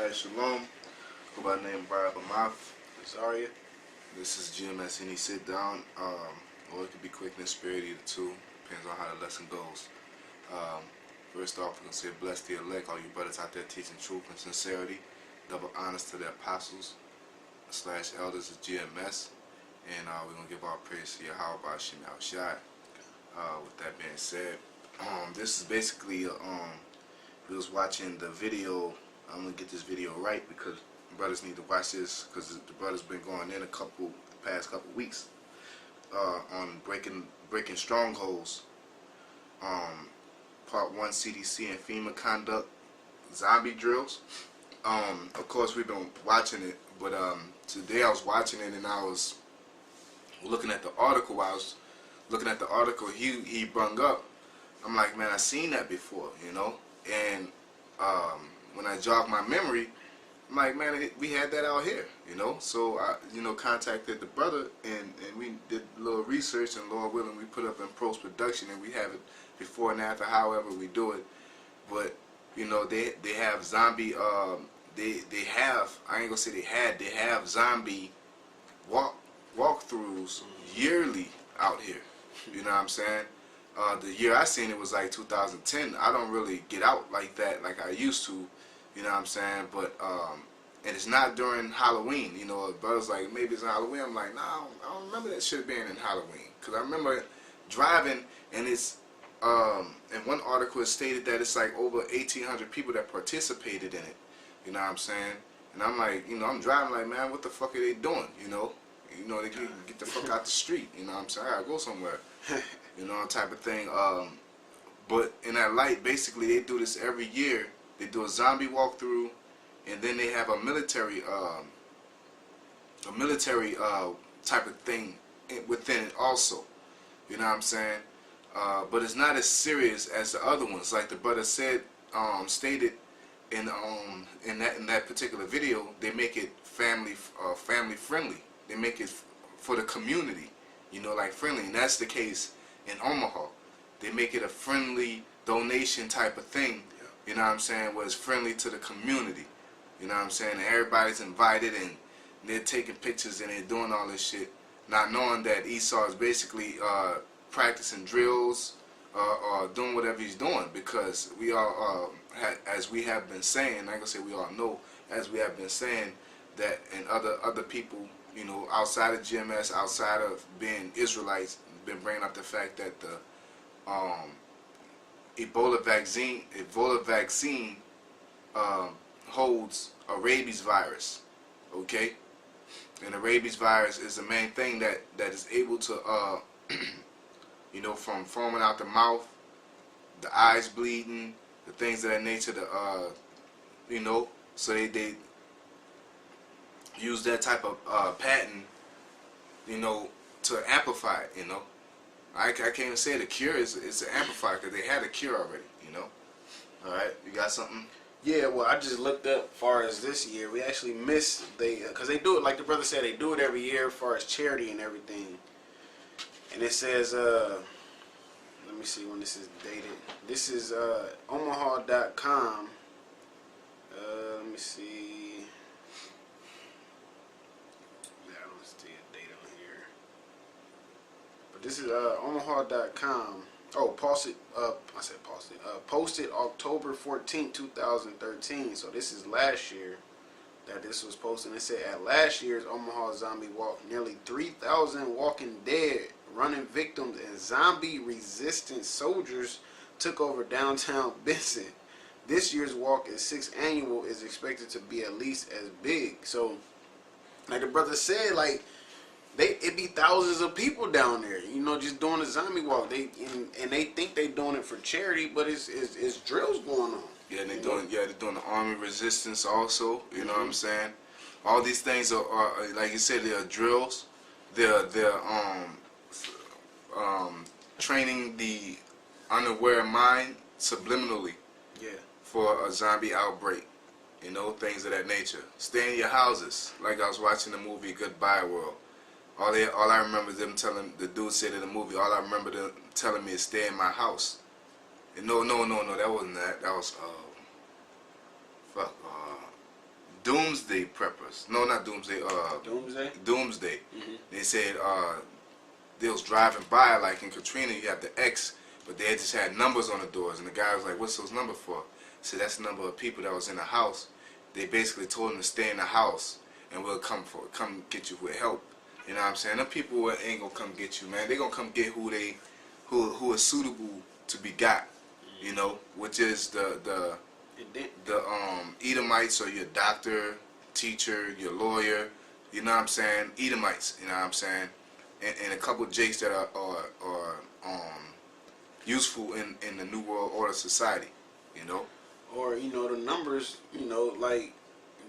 Shabbat Shalom. Go by the name Barab Amath. Zaria. This is GMS Any Sit Down. Or it could be quick and spirit, either two. Depends on how the lesson goes. First off, we're going to say bless the elect, all you brothers out there teaching truth and sincerity. Double honors to the apostles / elders of GMS. And we're going to give our praise to Yahweh Shem Al Shai. With that being said, this is basically, we was watching the video. I'm going to get this video right because brothers need to watch this because the brothers been going in the past couple weeks on breaking strongholds. Part 1 CDC and FEMA conduct zombie drills. Of course we've been watching it, but today I was watching it and I was looking at the article. While I was looking at the article he brung up, I'm like, man, I seen that before, you know. And when I jogged my memory, I'm like, man, we had that out here, you know. So I, contacted the brother and we did a little research, and Lord willing, we put up in post-production, and we have it before and after, however we do it. But they have zombie. They have. I ain't gonna say they have zombie walkthroughs yearly out here. You know what I'm saying? The year I seen it was like 2010. I don't really get out like that like I used to. You know what I'm saying? But and it's not during Halloween. You know, brothers like, maybe it's Halloween. I'm like, nah, I don't remember that shit being in Halloween, because I remember driving, and it's in one article it stated that it's like over 1,800 people that participated in it. You know what I'm saying? And I'm like, I'm driving like, man, what the fuck are they doing? They can get the fuck out the street. You know what I'm saying? I gotta go somewhere. Type of thing. But in that light, basically, they do this every year. They do a zombie walkthrough, and then they have a military type of thing within it also. You know what I'm saying? But it's not as serious as the other ones. Like the brother stated in that particular video, they make it family friendly. They make it for the community, like friendly. And that's the case in Omaha. They make it a friendly donation type of thing. You know what I'm saying? Where it's friendly to the community. You know what I'm saying? And everybody's invited, and they're taking pictures and they're doing all this shit, not knowing that Esau is basically practicing drills or doing whatever he's doing, because we all, as we have been saying, like I say, we all know, as we have been saying, that and other people, outside of GMS, outside of being Israelites, been bringing up the fact that the Ebola vaccine holds a rabies virus, okay? And the rabies virus is the main thing that is able to, from foaming out the mouth, the eyes bleeding, the things of that nature, so they use that type of patent, to amplify it, I can't even say the cure is an amplifier, because they had a cure already, Alright, you got something? Yeah, well, I just looked up as far as this year. We actually missed, because they do it, like the brother said, they do it every year as far as charity and everything. And it says, let me see when this is dated. This is Omaha.com. Let me see. Yeah, I don't see a date on here. But this is Omaha.com. Oh, posted October 14, 2013. So this is last year that this was posted. It said, at last year's Omaha Zombie Walk, nearly 3,000 walking dead, running victims, and zombie-resistant soldiers took over downtown Benson. This year's walk, is 6th annual, is expected to be at least as big. So, like the brother said, like, it be thousands of people down there, just doing a zombie walk. They think they doing it for charity, but it's drills going on. Yeah, they're doing the army resistance also. You know what I'm saying? All these things are like you said, they are drills. They're training the unaware mind subliminally. Yeah. For a zombie outbreak. Things of that nature. Stay in your houses. Like I was watching the movie Goodbye World. All I remember them telling, the dude said in the movie, all I remember them telling me is stay in my house. And no, that wasn't that. That was, doomsday preppers. No, not doomsday. Doomsday. Doomsday. Mm-hmm. They said they was driving by, like in Katrina, you have the X, but they just had numbers on the doors, and the guy was like, "What's those numbers for?" So that's the number of people that was in the house. They basically told him to stay in the house, and we'll come get you with help. You know what I'm saying? Them people ain't gonna come get you, man. They gonna come get who is suitable to be got. You know, which is the Edomites, or your doctor, teacher, your lawyer. You know what I'm saying? Edomites. You know what I'm saying? And a couple of jakes that are useful in the New World Order society. You know. Or the numbers. Like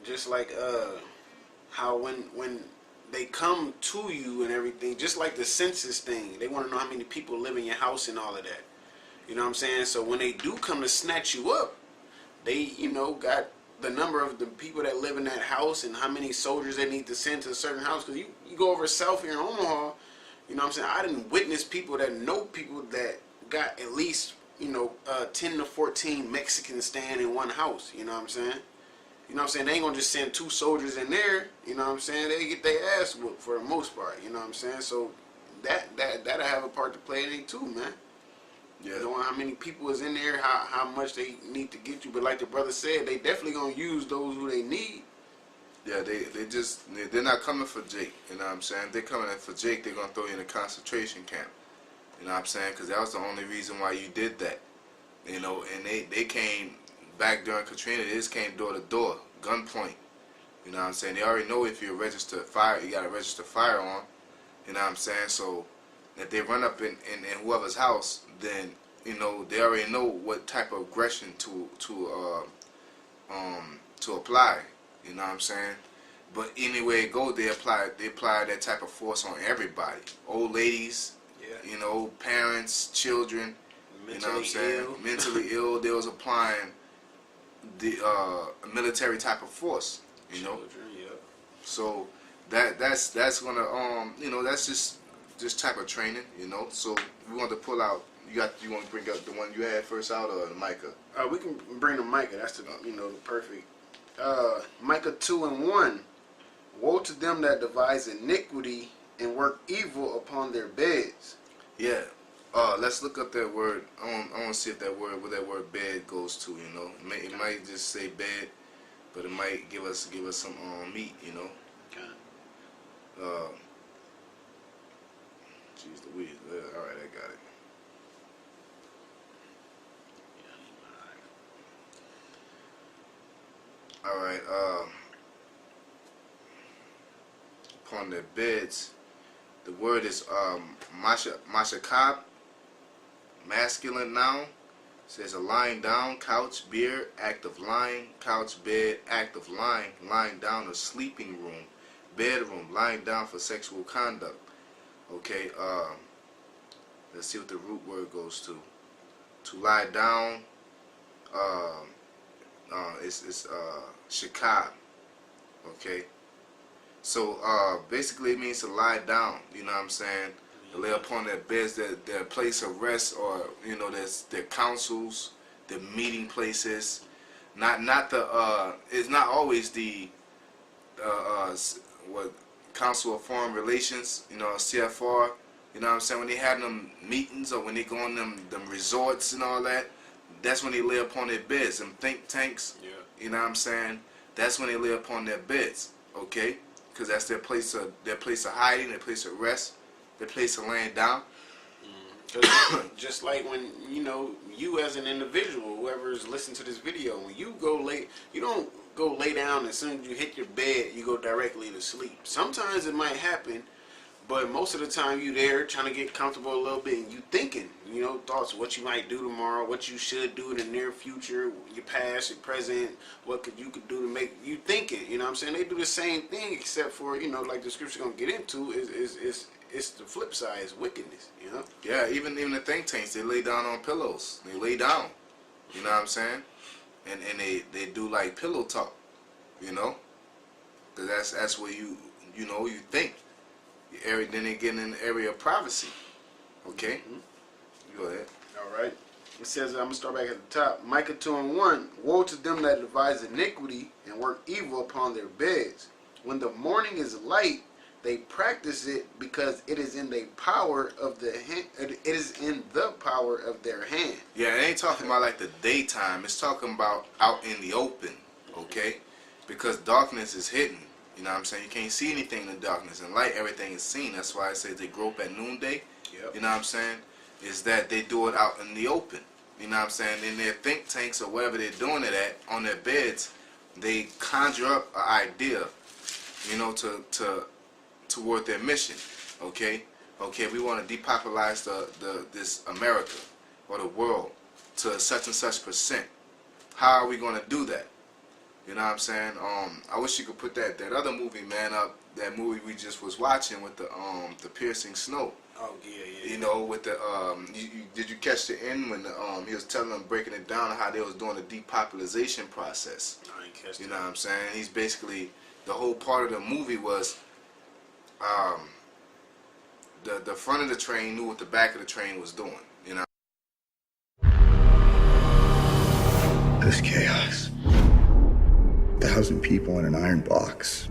just like how when they come to you and everything, just like the census thing, they want to know how many people live in your house and all of that. You know what I'm saying? So when they do come to snatch you up, they, got the number of the people that live in that house and how many soldiers they need to send to a certain house. Because you go over south here in Omaha, you know what I'm saying? I didn't witness people that know people that got at least, 10 to 14 Mexicans staying in one house. You know what I'm saying? You know what I'm saying? They ain't going to just send 2 soldiers in there. You know what I'm saying? They get their ass whooped for the most part. You know what I'm saying? So that'll have a part to play in it too, man. Yeah. Knowing how many people is in there, how much they need to get you. But like the brother said, they definitely gonna use those who they need. Yeah, they're not coming for Jake. You know what I'm saying? They're coming in for Jake. They're gonna throw you in a concentration camp. You know what I'm saying? Because that was the only reason why you did that. You know, and they came back during Katrina. They just came door to door, gunpoint. You know what I'm saying? They already know if you're a registered fire, you got a registered firearm. You know what I'm saying? So if they run up in whoever's house, then they already know what type of aggression to apply. You know what I'm saying? But anyway it goes, they apply that type of force on everybody. Old ladies, parents, children. You know what I'm saying? Mentally ill. They was applying the military type of force. You know. Children, yeah. So that's gonna that's just type of training. So we want to pull out. You want to bring up the one you had first out, or the Micah? We can bring the Micah. That's the the perfect. Micah 2:1. Woe to them that devise iniquity and work evil upon their beds. Yeah. Let's look up that word. I want to see if where that word bed goes to. It might just say bed, but it might give us some meat. Okay. Jeez Louise. All right, I got it. All right. Upon their beds, the word is mashakab, masculine noun. Says a lying down, couch, beard, act of lying, couch, bed, act of lying down, or sleeping room, bedroom, lying down for sexual conduct. Okay. Let's see what the root word goes to. To lie down. It's shakab. Okay. So basically it means to lie down. You know what I'm saying? To lay upon their beds, their place of rest, or their councils, their meeting places. Not the it's not always the what Council of Foreign Relations, CFR. You know what I'm saying? When they have them meetings, or when they go on them resorts and all that, that's when they lay upon their beds. Them think tanks. Yeah. You know what I'm saying? That's when they lay upon their beds. Okay? Because that's their place of hiding, their place of rest, their place of laying down. Just like when you as an individual, whoever is listening to this video, when you go lay, you don't go lay down as soon as you hit your bed, you go directly to sleep. Sometimes it might happen, but most of the time you there trying to get comfortable a little bit, and you thinking, thoughts of what you might do tomorrow, what you should do in the near future, your past, your present, what you could do to make you thinking. You know what I'm saying? They do the same thing, except for like the scripture gonna get into is it's the flip side, is wickedness. Yeah, even the think tanks, they lay down on pillows. They lay down. You know what I'm saying? And they do like pillow talk. Because that's where you think. Then they get in the area of privacy. Okay? Mm-hmm. Go ahead. All right. It says, I'm going to start back at the top. Micah 2:1. Woe to them that devise iniquity and work evil upon their beds. When the morning is light, they practice it because it is in the power of the hand. It is in the power of their hand. Yeah, it ain't talking about like the daytime. It's talking about out in the open, okay? Because darkness is hidden. You know what I'm saying? You can't see anything in the darkness. And light, everything is seen. That's why I say they grope at noonday. Yep. You know what I'm saying? Is that they do it out in the open. You know what I'm saying? In their think tanks or wherever they're doing it at, on their beds, they conjure up an idea, you know, toward their mission. Okay? Okay, we want to depopularize this America or the world to such and such percent. How are we going to do that? You know what I'm saying? I wish you could put that other movie, man, up. That movie we just was watching with the piercing snow. Oh yeah. You know, with the did you catch the end when he was telling them, breaking it down, how they was doing the depopulation process? I ain't catch that. You know what I'm saying? He's basically, the whole part of the movie was the front of the train knew what the back of the train was doing. You know. This chaos. 1,000 people in an iron box.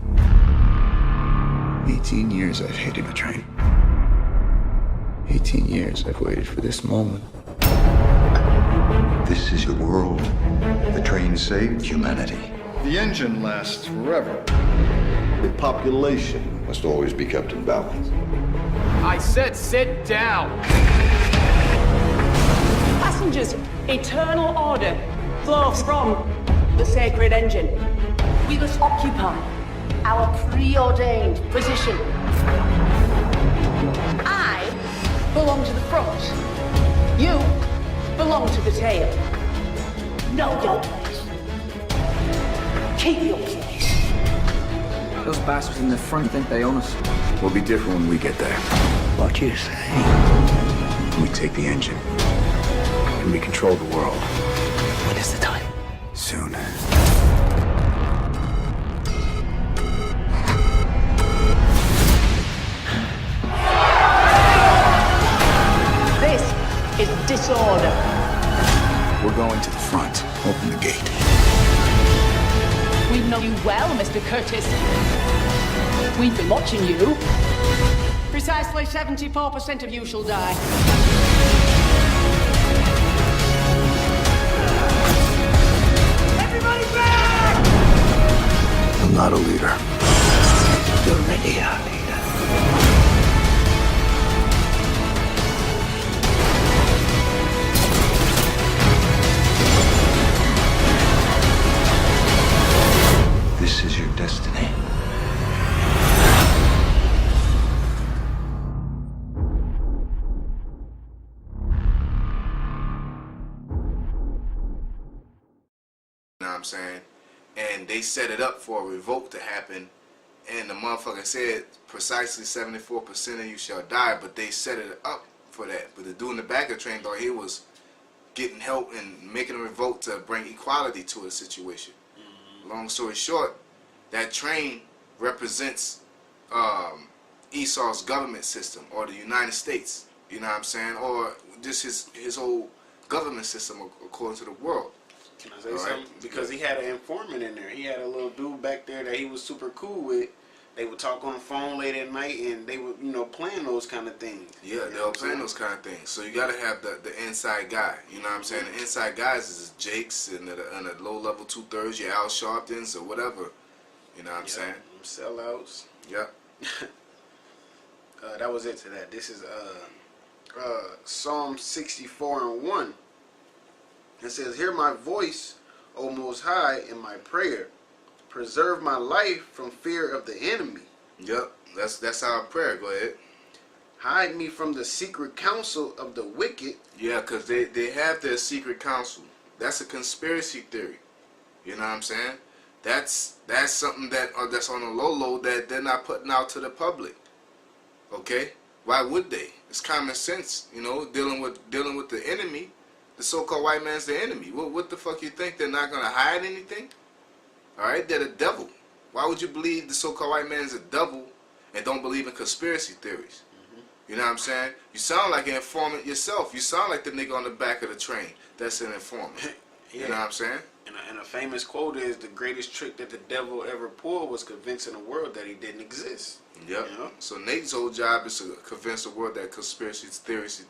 18 years I've hated the train. 18 years I've waited for this moment. This is your world. The train saved humanity. The engine lasts forever. The population must always be kept in balance. I said sit down. Passengers, eternal order flows from the sacred engine. We must occupy our preordained position. I belong to the front. You belong to the tail. Know your place. Keep your place. Those bastards in the front think they own us. We'll be different when we get there. What do you say? We take the engine. And we control the world. When is the time? Soon. This is disorder. We're going to the front. Open the gate. We know you well, Mr. Curtis. We've been watching you. Precisely 74% of you shall die. Everybody back! I'm not a leader. You're already a leader. This is your destiny. You know what I'm saying? And they set it up for a revolt to happen, and the motherfucker said precisely 74% of you shall die, but they set it up for that. But the dude in the back of the train thought he was getting help and making a revolt to bring equality to a situation. Long story short, that train represents Esau's government system, or the United States, you know what I'm saying, or just his whole government system according to the world. Can I say something? Because he had an informant in there. He had a little dude back there that he was super cool with. They would talk on the phone late at night, and they would, plan those kind of things. Yeah, they were playing those kind of things. So you got to have the inside guy. You know what I'm saying? The inside guys is Jakes and the low-level 2/3, your Al Sharptons or whatever. You know what I'm saying? Sellouts. Yep. That was it to that. This is Psalm 64:1. It says, "Hear my voice, O Most High, in my prayer. Preserve my life from fear of the enemy. Yep. That's our prayer. Go ahead. Hide me from the secret counsel of the wicked." Yeah, because they have their secret counsel. That's a conspiracy theory. You know what I'm saying? That's something that's on a low that they're not putting out to the public. Okay? Why would they? It's common sense, dealing with the enemy. The so-called white man's the enemy. What the fuck you think? They're not gonna hide anything? All right, they're the devil. Why would you believe the so-called white man is a devil and don't believe in conspiracy theories? You know what I'm saying? You sound like an informant yourself. You sound like the nigga on the back of the train that's an informant. Yeah. You know what I'm saying? And a famous quote is, the greatest trick that the devil ever pulled was convincing the world that he didn't exist. Yep. You know? So Nate's whole job is to convince the world that conspiracy theories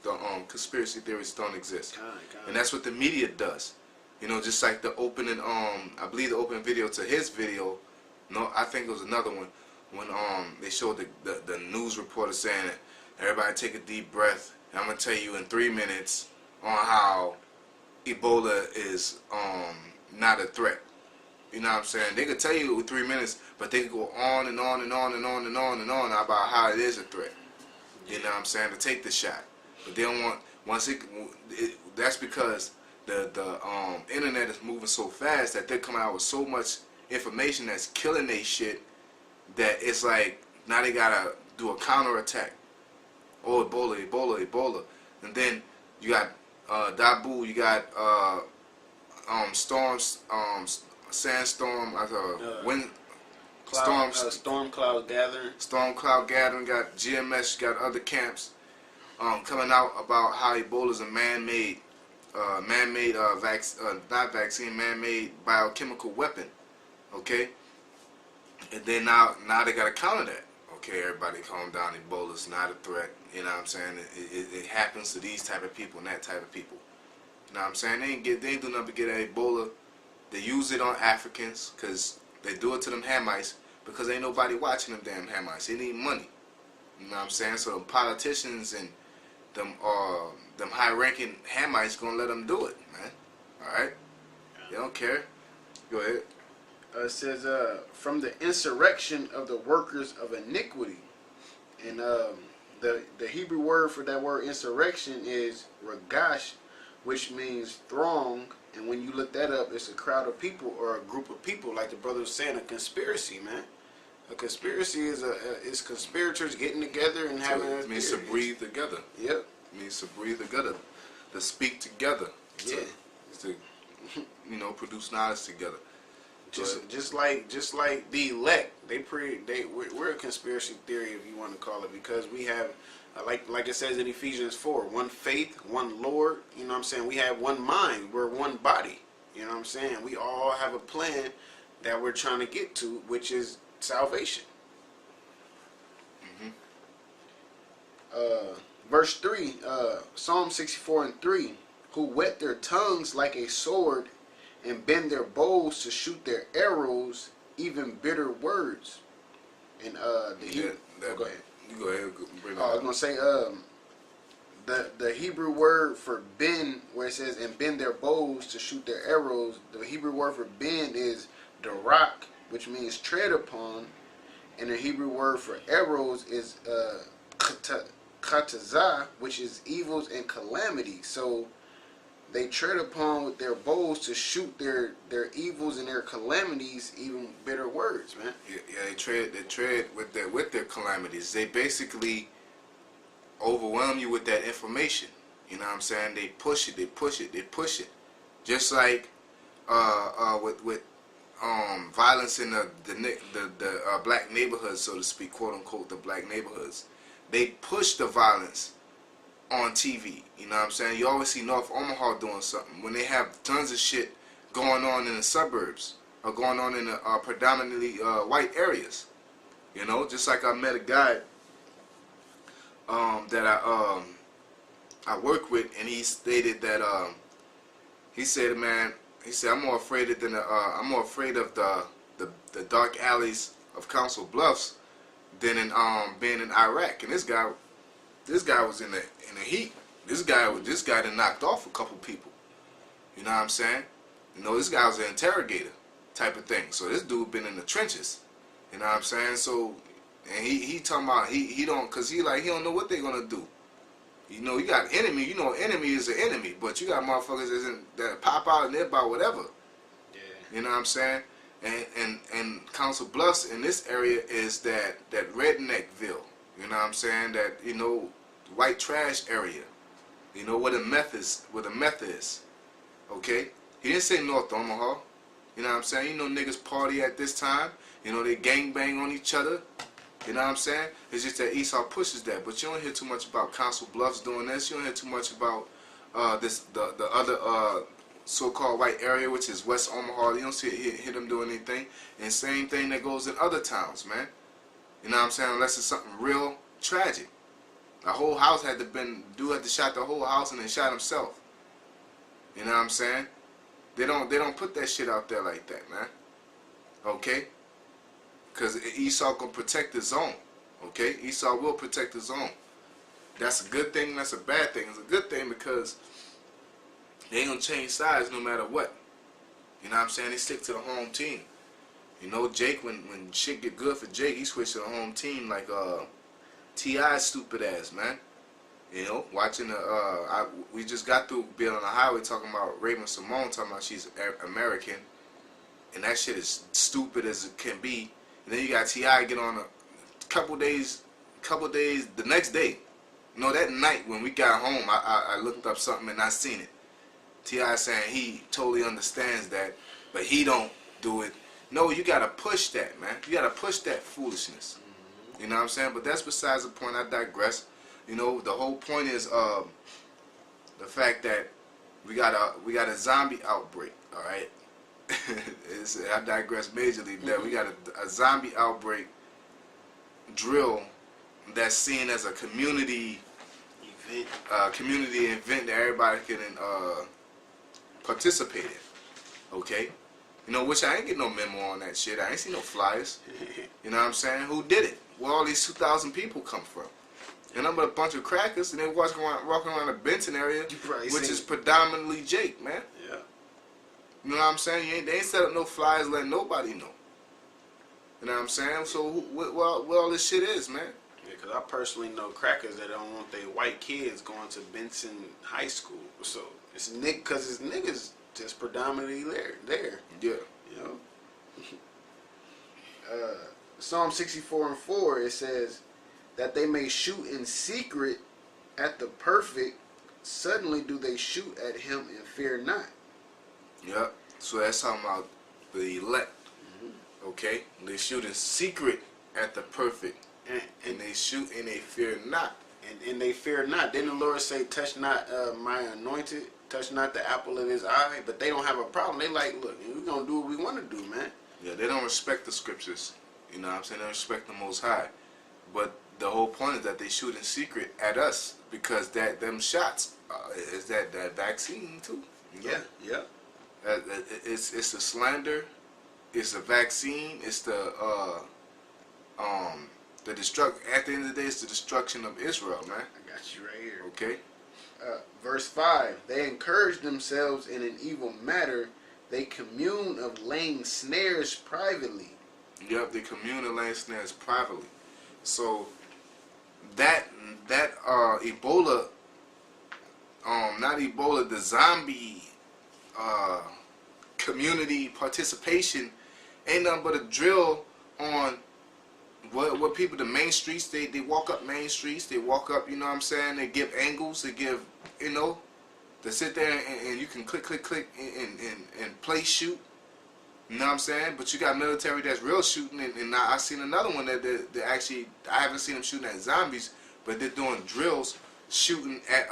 don't exist. And that's what the media does. You know, just like the opening, I believe the opening video to his video, no, I think it was another one, when they showed the news reporter saying that everybody take a deep breath. And I'm gonna tell you in 3 minutes on how Ebola is not a threat. You know what I'm saying? They could tell you in 3 minutes, but they could go on and on and on and on and on and on about how it is a threat. You know what I'm saying? To take the shot, but they don't want that's because the internet is moving so fast that they're coming out with so much information that's killing they shit that it's like now they gotta do a counterattack. Oh, Ebola, and then you got Dabu, you got storms, sandstorm, wind, storm cloud gathering. Storm cloud gathering. Got GMS, got other camps coming out about how Ebola is a man-made man-made biochemical weapon. Okay, and then now they got to counter that. Okay, everybody calm down. Ebola's not a threat. You know what I'm saying? It happens to these type of people and that type of people. You know what I'm saying? They ain't do nothing to get at Ebola. They use it on Africans because they do it to them Hamites because ain't nobody watching them damn Hamites. They need money. You know what I'm saying? So them politicians and them high-ranking Hamites gonna let them do it, man. All right? They don't care. Go ahead. It says, from the insurrection of the workers of iniquity. And the Hebrew word for that word insurrection is ragash, which means throng. And when you look that up, it's a crowd of people or a group of people, like the brother was saying, a conspiracy, man. A conspiracy is conspirators getting together and having. It means to breathe together. Yep. It means to breathe together, to speak together. Yeah. To produce knowledge together. Just like the elect, we're a conspiracy theory, if you want to call it, because we have, like it says in Ephesians 4, one faith, one Lord. You know what I'm saying? We have one mind. We're one body. You know what I'm saying? We all have a plan that we're trying to get to, which is salvation. Verse 3, Psalm 64:3, who whet their tongues like a sword and bend their bows to shoot their arrows, even bitter words. And go ahead. You go ahead. Bring it I was up. gonna say the Hebrew word for bend, where it says and bend their bows to shoot their arrows, the Hebrew word for bend is darak, which means tread upon, and the Hebrew word for arrows is katazah, which is evils and calamity. So they tread upon with their bows to shoot their evils and their calamities, even bitter words, man. Yeah, they tread with their calamities. They basically overwhelm you with that information. You know what I'm saying? They push it. Just like with violence in the black neighborhoods, so to speak, quote unquote, the black neighborhoods. They push the violence on TV. You know what I'm saying? You always see North Omaha doing something when they have tons of shit going on in the suburbs or going on in the predominantly white areas. You know, just like I met a guy that I work with, and he stated that he said I'm more afraid of the dark alleys of Council Bluffs than in being in Iraq. And this guy was in the heat. This guy done knocked off a couple people. You know what I'm saying? You know, this guy was an interrogator type of thing. So this dude been in the trenches. You know what I'm saying? So, and he talking about he don't, cause he don't know what they gonna do. You know, you got enemy. You know, enemy is an enemy, but you got motherfuckers that pop out and they're about whatever. Yeah. You know what I'm saying? And Council Bluffs in this area is that redneckville. You know what I'm saying? That, you know, white trash area. You know where the meth is. Okay? He didn't say North Omaha. You know what I'm saying? You know niggas party at this time. You know, they gangbang on each other. You know what I'm saying? It's just that Esau pushes that, but you don't hear too much about Council Bluffs doing this. You don't hear too much about the other so-called white area, which is West Omaha. You don't hear them doing anything. And same thing that goes in other towns, man. You know what I'm saying? Unless it's something real tragic. The whole house had to shot the whole house and then shot himself. You know what I'm saying? They don't put that shit out there like that, man. Okay? Because Esau can protect his own. Okay? Esau will protect his own. That's a good thing, that's a bad thing. It's a good thing because they ain't gonna change sides no matter what. You know what I'm saying? They stick to the home team. You know, Jake, when shit get good for Jake, he switched to the home team like T.I.'s stupid ass, man. You know, watching we just got through being on the highway talking about Raven Simone, talking about she's American, and that shit is stupid as it can be. And then you got T.I. get on a couple days, the next day. You know, that night when we got home, I looked up something and I seen it. T.I. saying he totally understands that, but he don't do it. No, you gotta push that, man. You gotta push that foolishness. You know what I'm saying? But that's besides the point. I digress. You know, the whole point is the fact that we got a zombie outbreak. All right. I digress majorly. That we got a zombie outbreak drill that's seen as a community event that everybody can participate in. Okay. You know, which I ain't get no memo on that shit. I ain't see no flyers. You know what I'm saying? Who did it? Where all these 2,000 people come from? And I'm but a bunch of crackers, and they walking around the Benton area, which is predominantly Jake, man. Yeah. You know what I'm saying? They ain't set up no flyers letting nobody know. You know what I'm saying? So where all this shit is, man? Yeah, because I personally know crackers that don't want their white kids going to Benson High School. So it's because it's niggas just predominantly there. Yeah. You know. Psalm 64:4, it says that they may shoot in secret at the perfect. Suddenly do they shoot at him and fear not. Yep. So that's talking about the elect. Okay? They shoot in secret at the perfect. And they shoot and they fear not. And they fear not. Didn't the Lord say, touch not my anointed, touch not the apple of his eye? But they don't have a problem. They like, look, we're going to do what we want to do, man. Yeah, they don't respect the scriptures. You know what I'm saying? They don't respect the Most High. But the whole point is that they shoot in secret at us because them shots is that vaccine too. You know? Yeah. It's the slander. It's the vaccine. It's the at the end of the day, it's the destruction of Israel, man. I got you right here. Okay. Verse 5, they encourage themselves in an evil matter. They commune of laying snares privately. Yep, they commune of laying snares privately. So that Ebola, not Ebola, the zombie community participation ain't nothing but a drill on what people, the main streets, they walk up main streets, they walk up, you know what I'm saying, they give angles, they give, you know, they sit there and you can click and play shoot, you know what I'm saying, but you got military that's real shooting, and I seen another one that actually, I haven't seen them shooting at zombies, but they're doing drills, shooting at,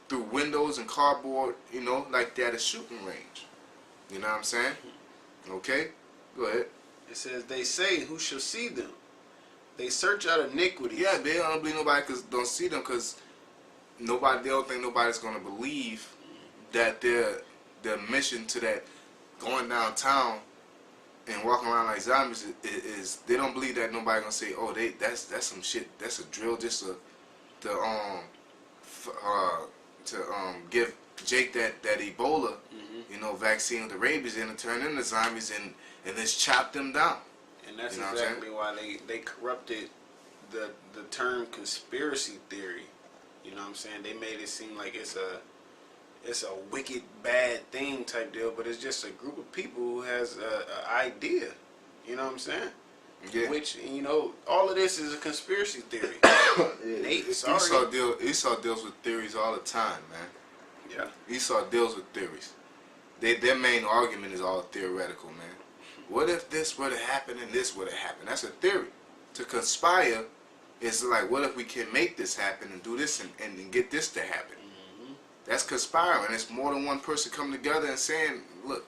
through windows and cardboard, you know, like they're at a shooting range, you know what I'm saying, okay, go ahead. It says, they say, who shall see them? They search out iniquity. Yeah, they don't believe nobody because don't see them because they don't think nobody's going to believe that their mission to that going downtown and walking around like zombies is they don't believe that nobody going to say, oh, that's some shit, that's a drill just to give Jake that Ebola, you know, vaccine with the rabies and to turn into zombies and just chop them down. And that's, you know, exactly why they corrupted the term conspiracy theory. You know what I'm saying? They made it seem like it's a wicked bad thing type deal, but it's just a group of people who has a idea. You know what I'm saying? Yeah. Which, you know, all of this is a conspiracy theory. Nate, sorry. Esau deals with theories all the time, man. Yeah. Esau deals with theories. Their main argument is all theoretical, man. What if this were to happen and this were to happen? That's a theory. To conspire is like, what if we can make this happen and do this and get this to happen? That's conspiring. It's more than one person coming together and saying, look,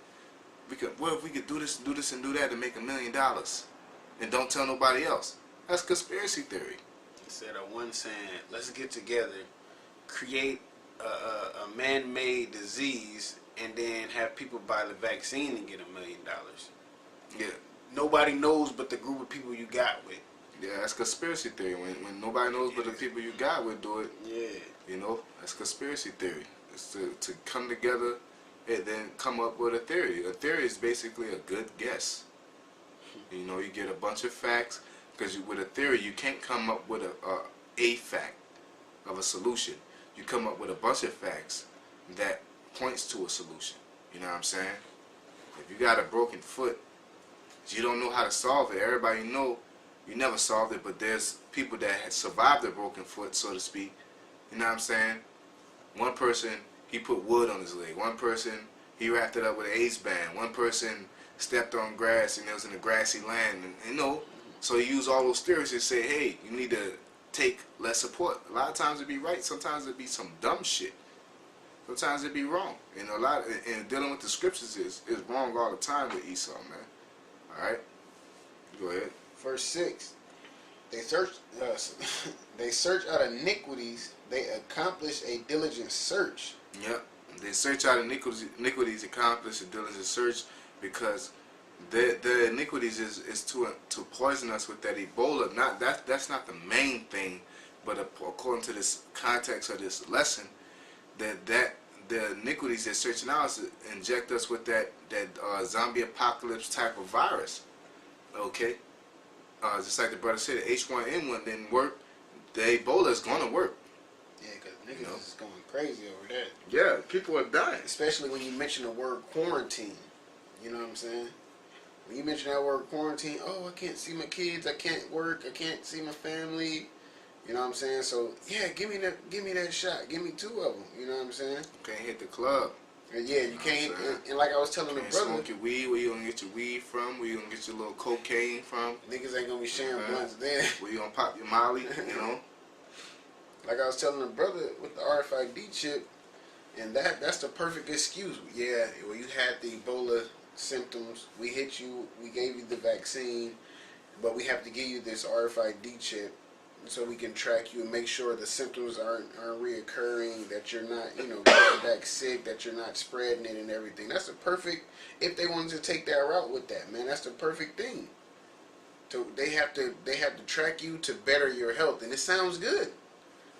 what if we could do this, and do that to make $1 million and don't tell nobody else? That's conspiracy theory. Instead of one saying, let's get together, create a man-made disease, and then have people buy the vaccine and get $1 million. Yeah. Nobody knows but the group of people you got with. Yeah, that's conspiracy theory. When nobody knows but the people you got with do it. Yeah. You know, that's conspiracy theory. It's to come together and then come up with a theory. A theory is basically a good guess. You know, you get a bunch of facts, because with a theory you can't come up with a fact of a solution. You come up with a bunch of facts that points to a solution. You know what I'm saying? If you got a broken foot, you don't know how to solve it. Everybody know you never solved it, but there's people that had survived a broken foot, so to speak. You know what I'm saying? One person, he put wood on his leg. One person, he wrapped it up with an ace band. One person stepped on grass and it was in a grassy land. And you know, so he used all those theories to say, hey, you need to take less support. A lot of times it'd be right. Sometimes it'd be some dumb shit. Sometimes it'd be wrong. And and dealing with the scriptures is wrong all the time with Esau, man. All right, go ahead. Verse 6. They search out iniquities. They accomplish a diligent search. Yep. They search out iniquities, accomplish a diligent search, because the iniquities is to poison us with that Ebola. That's not the main thing, but according to this context of this lesson, that the iniquities they're searching out is to inject us with that zombie apocalypse type of virus. Okay. Just like the brother said, the H1N1 didn't work. The Ebola is going to work. Yeah, because niggas is going crazy over that. Yeah, people are dying. Especially when you mention the word quarantine. You know what I'm saying? When you mention that word quarantine, oh, I can't see my kids, I can't work, I can't see my family. You know what I'm saying? So yeah, give me that shot. Give me 2 of them. You know what I'm saying? Can't hit the club. And yeah, you can't. And like I was telling the brother, smoke your weed. Where you gonna get your weed from? Where you gonna get your little cocaine from? Niggas ain't gonna be sharing blunts then. Where you gonna pop your Molly? You know. Like I was telling the brother with the RFID chip, and that's the perfect excuse. Yeah, well, you had the Ebola symptoms. We hit you. We gave you the vaccine, but we have to give you this RFID chip so we can track you and make sure the symptoms aren't reoccurring, that you're not, getting back sick, that you're not spreading it and everything. That's the perfect, if they wanted to take that route with that, man, that's the perfect thing. So they have to track you to better your health, and it sounds good.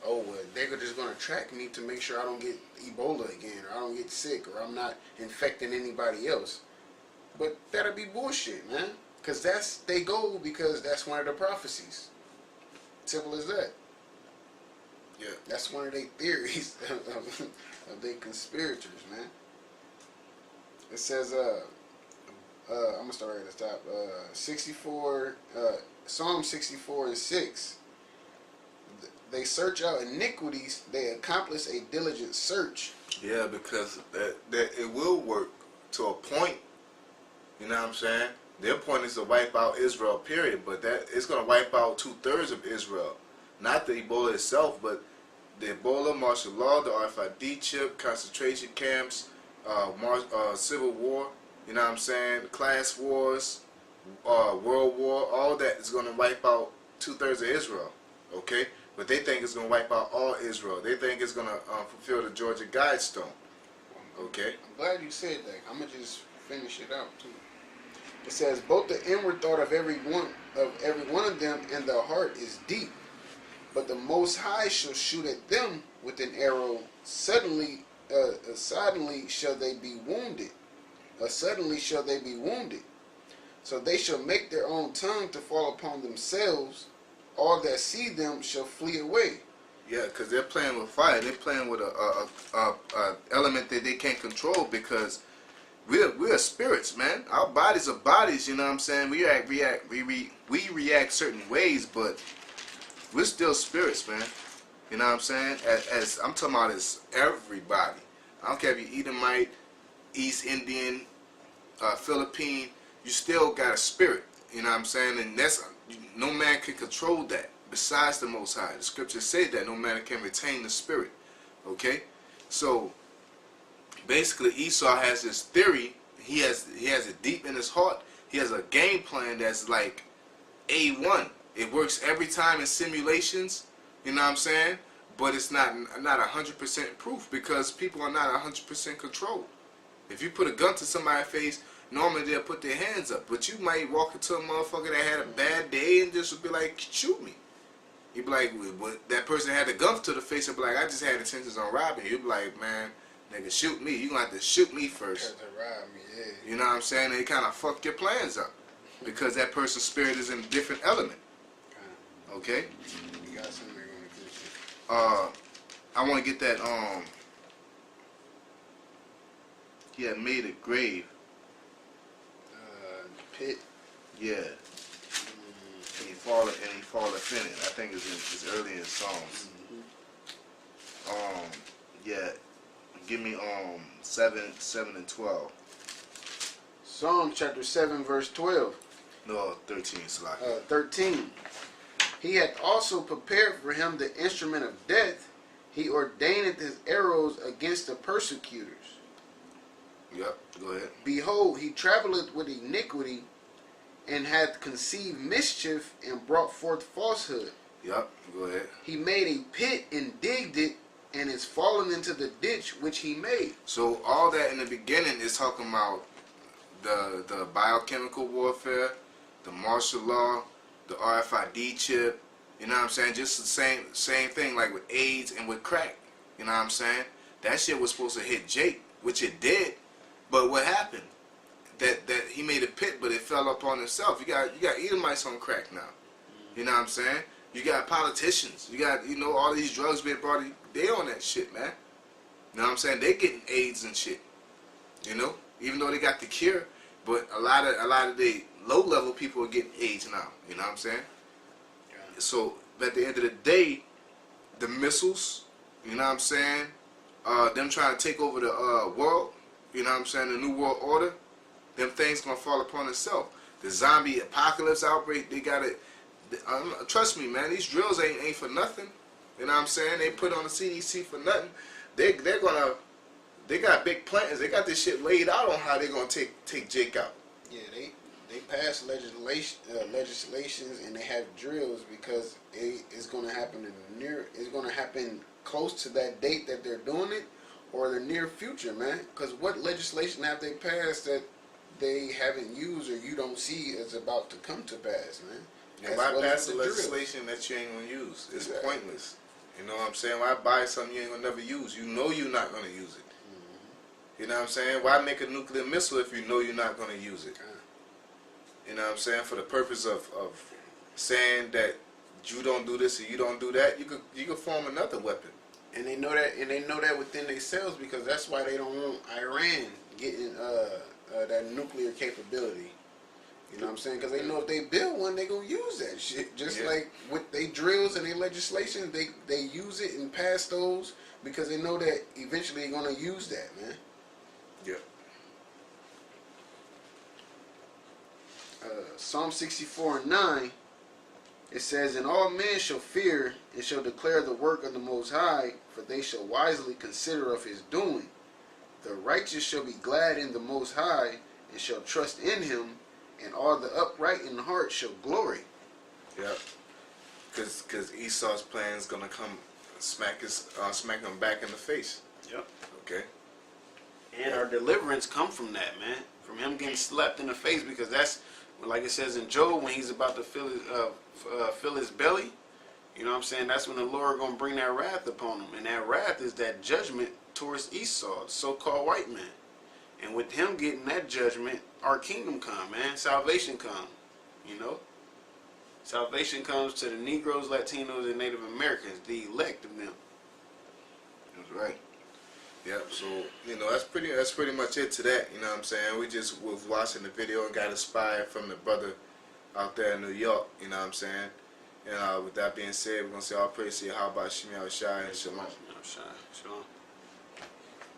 Oh, well, they're just going to track me to make sure I don't get Ebola again, or I don't get sick, or I'm not infecting anybody else. But that'll be bullshit, man. Because they go because that's one of the prophecies. Simple as that. Yeah. That's one of their theories of their conspirators, man. It says, I'm going to start right at the top. 64, Psalm 64 and 6. They search out iniquities, they accomplish a diligent search. Yeah, because that it will work to a point. You know what I'm saying? Their point is to wipe out Israel, period. But that it's going to wipe out 2/3 of Israel. Not the Ebola itself, but the Ebola, martial law, the RFID chip, concentration camps, civil war. You know what I'm saying? Class wars, world war. All that is going to wipe out 2/3 of Israel. Okay? But they think it's going to wipe out all Israel. They think it's going to fulfill the Georgia Guidestone. Okay? I'm glad you said that. I'm going to just finish it out, too. It says, both the inward thought of every one of them and the heart is deep. But the Most High shall shoot at them with an arrow. Suddenly shall they be wounded. Suddenly shall they be wounded. So they shall make their own tongue to fall upon themselves. All that see them shall flee away. Yeah, because they're playing with fire. They're playing with a element that they can't control, because we're spirits, man. Our bodies are bodies. You know what I'm saying? We react certain ways, but we're still spirits, man. You know what I'm saying? As I'm talking about, as everybody. I don't care if you're Edomite, East Indian, Philippine. You still got a spirit. You know what I'm saying? And that's, no man can control that besides the Most High. The scriptures say that no man can retain the spirit. Okay? So basically Esau has this theory. He has it deep in his heart. He has a game plan that's like A1. It works every time in simulations, you know what I'm saying? But it's not 100% proof because people are not 100% controlled. If you put a gun to somebody's face, normally they'll put their hands up. But you might walk into a motherfucker that had a bad day and just be like, shoot me. You'd be like, well, that person had a gun to the face and be like, I just had intentions on robbing you. You'd be like, man, nigga, shoot me. You gonna have to shoot me first. You know what I'm saying? They kind of fuck your plans up because that person's spirit is in a different element. Okay? You got something you're gonna appreciate. I want to get that, he had made a grave. Pit. Yeah. And he falleth in it. I think it's early in Psalms. Yeah. Give me 7 and 12. Psalm chapter 7 verse 12. No, 13, Salaki. 13. He hath also prepared for him the instrument of death. He ordaineth his arrows against the persecutors. Yep, go ahead. Behold, he travelleth with iniquity, and hath conceived mischief, and brought forth falsehood. Yep, go ahead. He made a pit and digged it, and is fallen into the ditch which he made. So all that in the beginning is talking about the biochemical warfare, the martial law, the RFID chip. You know what I'm saying? Just the same thing like with AIDS and with crack. You know what I'm saying? That shit was supposed to hit Jake, which it did. But what happened? That he made a pit, but it fell upon himself. You got Edomites on crack now. You know what I'm saying? You got politicians. You got, all these drugs being brought. They on that shit, man. You know what I'm saying? They getting AIDS and shit. Even though they got the cure, but a lot of the low level people are getting AIDS now. You know what I'm saying? Yeah. So at the end of the day, the missiles. You know what I'm saying? Them trying to take over the world. You know what I'm saying? The New World Order. Them things gonna fall upon itself. The zombie apocalypse outbreak. They got it. Trust me, man. These drills ain't for nothing. You know what I'm saying? They put on the CDC for nothing. They got big plans. They got this shit laid out on how they gonna take Jake out. Yeah, they passed legislations and they have drills because it's gonna happen it's gonna happen close to that date that they're doing it, or the near future, man. Because what legislation have they passed that they haven't used or you don't see is about to come to pass, man? And why pass the legislation that you ain't gonna use? It's pointless. You know what I'm saying? Why buy something you ain't gonna never use? You know you're not gonna use it. You know what I'm saying? Why make a nuclear missile if you know you're not gonna use it? You know what I'm saying? For the purpose of saying that you don't do this or you don't do that, you could form another weapon. And they know that within themselves, because that's why they don't want Iran getting that nuclear capability. You know what I'm saying? Because they know if they build one, they gonna use that shit. Just like with they drills and their legislation, they use it and pass those because they know that eventually they're gonna use that, man. Yeah. Psalm 64:9, it says, "And all men shall fear and shall declare the work of the Most High, for they shall wisely consider of his doing. The righteous shall be glad in the Most High and shall trust in him, and all the upright in heart shall glory." Yep. Because Esau's plan is gonna come smack him back in the face. Yep. Okay. And our deliverance come from that, man. From him getting slapped in the face, because that's like it says in Job, when he's about to fill his belly. You know what I'm saying? That's when the Lord gonna bring that wrath upon him, and that wrath is that judgment towards Esau, the so-called white man. And with him getting that judgment, our kingdom come, man. Salvation come. Salvation comes to the Negroes, Latinos, and Native Americans, the elect of them. That's right. Yep. So that's pretty much it to that. You know what I'm saying? We just was watching the video and got inspired from the brother out there in New York. You know what I'm saying? And with that being said, we're gonna say all praise to Yahweh Shemi Shai and Shalom. Shalom.